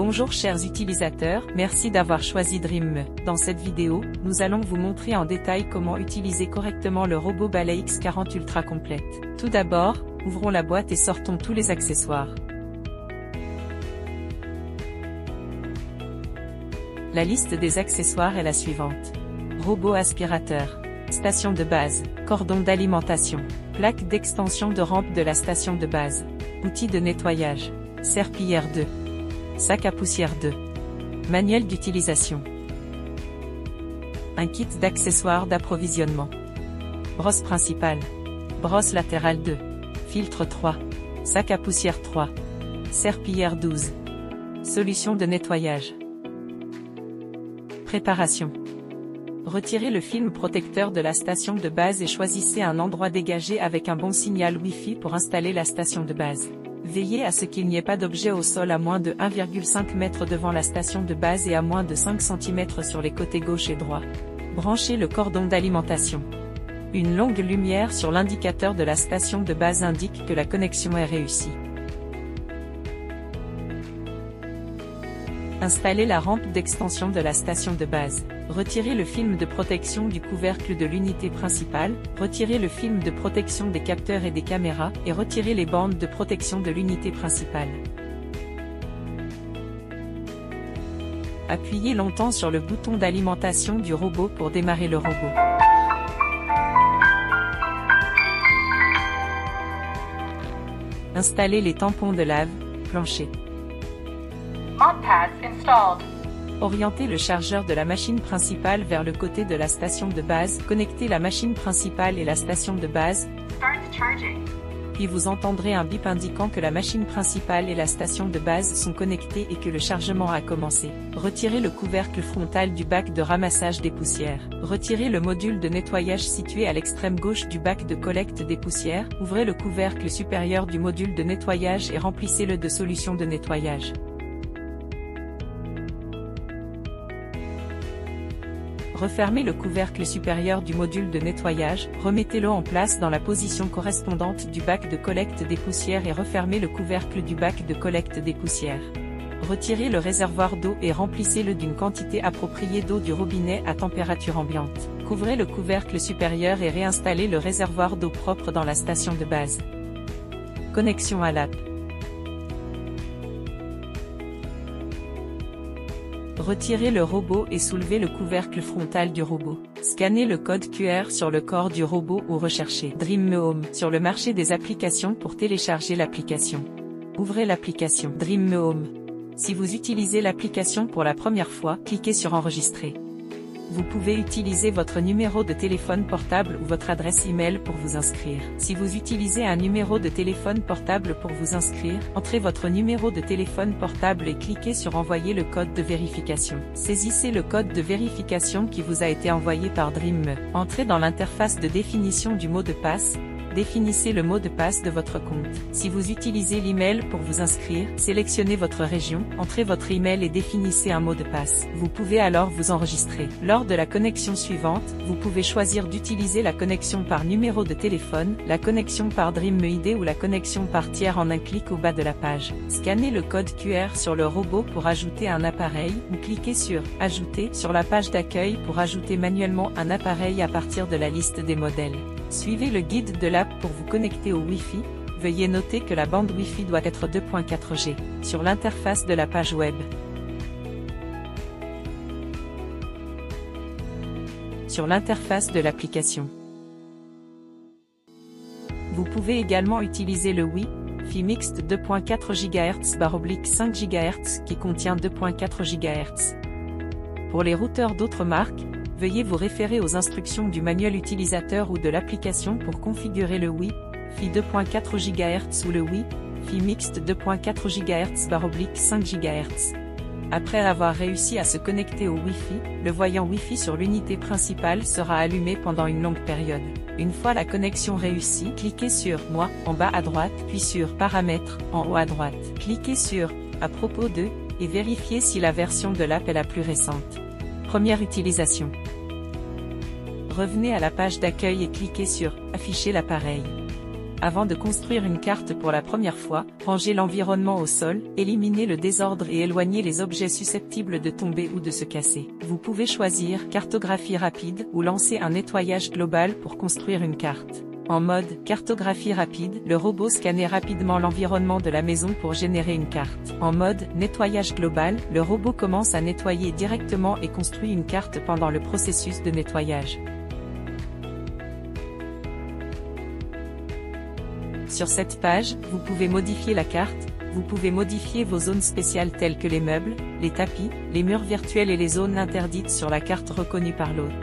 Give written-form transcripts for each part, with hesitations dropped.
Bonjour chers utilisateurs, merci d'avoir choisi Dream. Dans cette vidéo, nous allons vous montrer en détail comment utiliser correctement le robot balai X40 Ultra complète. Tout d'abord, ouvrons la boîte et sortons tous les accessoires. La liste des accessoires est la suivante. Robot aspirateur, station de base, cordon d'alimentation, plaque d'extension de rampe de la station de base, outils de nettoyage, serpillière 2, sac à poussière 2, manuel d'utilisation, un kit d'accessoires d'approvisionnement, brosse principale, brosse latérale 2, filtre 3, sac à poussière 3, serpillière 12, solution de nettoyage. Préparation. Retirez le film protecteur de la station de base et choisissez un endroit dégagé avec un bon signal Wi-Fi pour installer la station de base. Veillez à ce qu'il n'y ait pas d'objet au sol à moins de 1,5 m devant la station de base et à moins de 5 cm sur les côtés gauche et droit. Branchez le cordon d'alimentation. Une longue lumière sur l'indicateur de la station de base indique que la connexion est réussie. Installez la rampe d'extension de la station de base. Retirez le film de protection du couvercle de l'unité principale, retirez le film de protection des capteurs et des caméras, et retirez les bandes de protection de l'unité principale. Appuyez longtemps sur le bouton d'alimentation du robot pour démarrer le robot. Installez les tampons de lave, plancher. Orientez le chargeur de la machine principale vers le côté de la station de base, connectez la machine principale et la station de base, puis vous entendrez un bip indiquant que la machine principale et la station de base sont connectées et que le chargement a commencé. Retirez le couvercle frontal du bac de ramassage des poussières. Retirez le module de nettoyage situé à l'extrême gauche du bac de collecte des poussières, ouvrez le couvercle supérieur du module de nettoyage et remplissez-le de solution de nettoyage. Refermez le couvercle supérieur du module de nettoyage, remettez-le en place dans la position correspondante du bac de collecte des poussières et refermez le couvercle du bac de collecte des poussières. Retirez le réservoir d'eau et remplissez-le d'une quantité appropriée d'eau du robinet à température ambiante. Couvrez le couvercle supérieur et réinstallez le réservoir d'eau propre dans la station de base. Connexion à l'app. Retirez le robot et soulevez le couvercle frontal du robot. Scannez le code QR sur le corps du robot ou recherchez Dream Home sur le marché des applications pour télécharger l'application. Ouvrez l'application Dream Home. Si vous utilisez l'application pour la première fois, cliquez sur Enregistrer. Vous pouvez utiliser votre numéro de téléphone portable ou votre adresse email pour vous inscrire. Si vous utilisez un numéro de téléphone portable pour vous inscrire, entrez votre numéro de téléphone portable et cliquez sur Envoyer le code de vérification. Saisissez le code de vérification qui vous a été envoyé par Dream. Entrez dans l'interface de définition du mot de passe. Définissez le mot de passe de votre compte. Si vous utilisez l'email pour vous inscrire, sélectionnez votre région, entrez votre email et définissez un mot de passe. Vous pouvez alors vous enregistrer. Lors de la connexion suivante, vous pouvez choisir d'utiliser la connexion par numéro de téléphone, la connexion par Dream ID ou la connexion par tiers en un clic au bas de la page. Scannez le code QR sur le robot pour ajouter un appareil, ou cliquez sur « Ajouter » sur la page d'accueil pour ajouter manuellement un appareil à partir de la liste des modèles. Suivez le guide de l'app pour vous connecter au Wi-Fi. Veuillez noter que la bande Wi-Fi doit être 2.4G. Sur l'interface de la page web. Sur l'interface de l'application. Vous pouvez également utiliser le Wi-Fi mixte 2.4 GHz/5 GHz qui contient 2.4 GHz. Pour les routeurs d'autres marques, veuillez vous référer aux instructions du manuel utilisateur ou de l'application pour configurer le Wi-Fi 2.4 GHz ou le Wi-Fi mixte 2.4 GHz/5 GHz. Après avoir réussi à se connecter au Wi-Fi, le voyant Wi-Fi sur l'unité principale sera allumé pendant une longue période. Une fois la connexion réussie, cliquez sur « Moi » en bas à droite, puis sur « Paramètres » en haut à droite. Cliquez sur « À propos de » et vérifiez si la version de l'app est la plus récente. Première utilisation. Revenez à la page d'accueil et cliquez sur « Afficher l'appareil ». Avant de construire une carte pour la première fois, rangez l'environnement au sol, éliminez le désordre et éloignez les objets susceptibles de tomber ou de se casser. Vous pouvez choisir cartographie rapide ou lancer un nettoyage global pour construire une carte. En mode cartographie rapide, le robot scannait rapidement l'environnement de la maison pour générer une carte. En mode nettoyage global, le robot commence à nettoyer directement et construit une carte pendant le processus de nettoyage. Sur cette page, vous pouvez modifier la carte, vous pouvez modifier vos zones spéciales telles que les meubles, les tapis, les murs virtuels et les zones interdites sur la carte reconnue par l'hôte.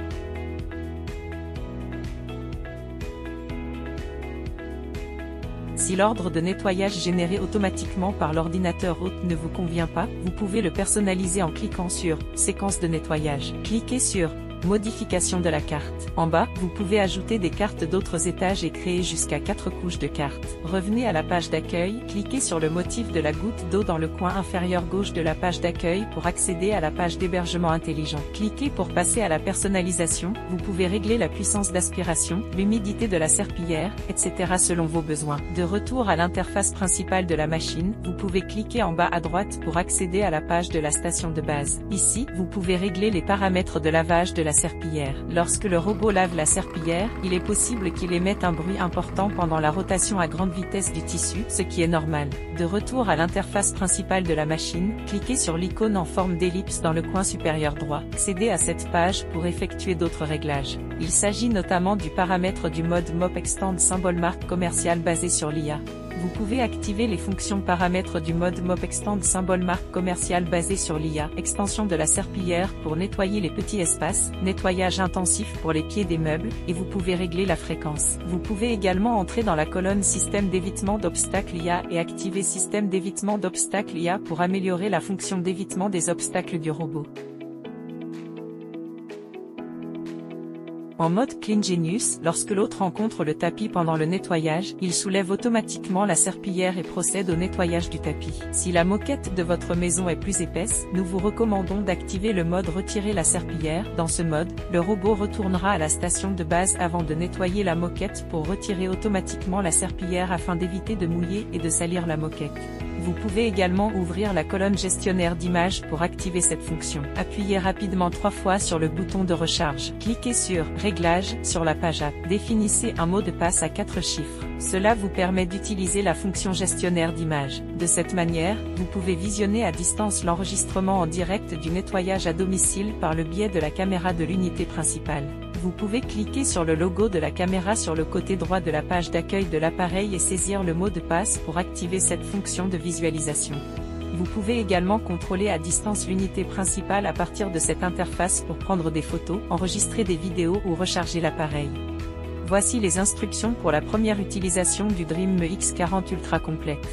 Si l'ordre de nettoyage généré automatiquement par l'ordinateur hôte ne vous convient pas, vous pouvez le personnaliser en cliquant sur « Séquence de nettoyage ». Cliquez sur « Modification de la carte ». En bas, vous pouvez ajouter des cartes d'autres étages et créer jusqu'à 4 couches de cartes. Revenez à la page d'accueil, cliquez sur le motif de la goutte d'eau dans le coin inférieur gauche de la page d'accueil pour accéder à la page d'hébergement intelligent. Cliquez pour passer à la personnalisation, vous pouvez régler la puissance d'aspiration, l'humidité de la serpillière, etc. selon vos besoins. De retour à l'interface principale de la machine, vous pouvez cliquer en bas à droite pour accéder à la page de la station de base. Ici, vous pouvez régler les paramètres de lavage de la serpillière. Lorsque le robot lave la serpillière, il est possible qu'il émette un bruit important pendant la rotation à grande vitesse du tissu, ce qui est normal. De retour à l'interface principale de la machine, cliquez sur l'icône en forme d'ellipse dans le coin supérieur droit. Accédez à cette page pour effectuer d'autres réglages. Il s'agit notamment du paramètre du mode Mop Extend Symbol Marque Commerciale basé sur l'IA. Vous pouvez activer les fonctions paramètres du mode Mop Extend Symbol Marque Commerciale basé sur l'IA. Extension de la serpillière pour nettoyer les petits espaces, nettoyage intensif pour les pieds des meubles, et vous pouvez régler la fréquence. Vous pouvez également entrer dans la colonne Système d'évitement d'obstacles IA et activer Système d'évitement d'obstacles IA pour améliorer la fonction d'évitement des obstacles du robot. En mode Clean Genius, lorsque l'hôte rencontre le tapis pendant le nettoyage, il soulève automatiquement la serpillière et procède au nettoyage du tapis. Si la moquette de votre maison est plus épaisse, nous vous recommandons d'activer le mode Retirer la serpillière. Dans ce mode, le robot retournera à la station de base avant de nettoyer la moquette pour retirer automatiquement la serpillière afin d'éviter de mouiller et de salir la moquette. Vous pouvez également ouvrir la colonne gestionnaire d'images pour activer cette fonction. Appuyez rapidement 3 fois sur le bouton de recharge. Cliquez sur Réglages sur la page App. Définissez un mot de passe à 4 chiffres. Cela vous permet d'utiliser la fonction gestionnaire d'images. De cette manière, vous pouvez visionner à distance l'enregistrement en direct du nettoyage à domicile par le biais de la caméra de l'unité principale. Vous pouvez cliquer sur le logo de la caméra sur le côté droit de la page d'accueil de l'appareil et saisir le mot de passe pour activer cette fonction de visualisation. Vous pouvez également contrôler à distance l'unité principale à partir de cette interface pour prendre des photos, enregistrer des vidéos ou recharger l'appareil. Voici les instructions pour la première utilisation du Dream X40 Ultra complète.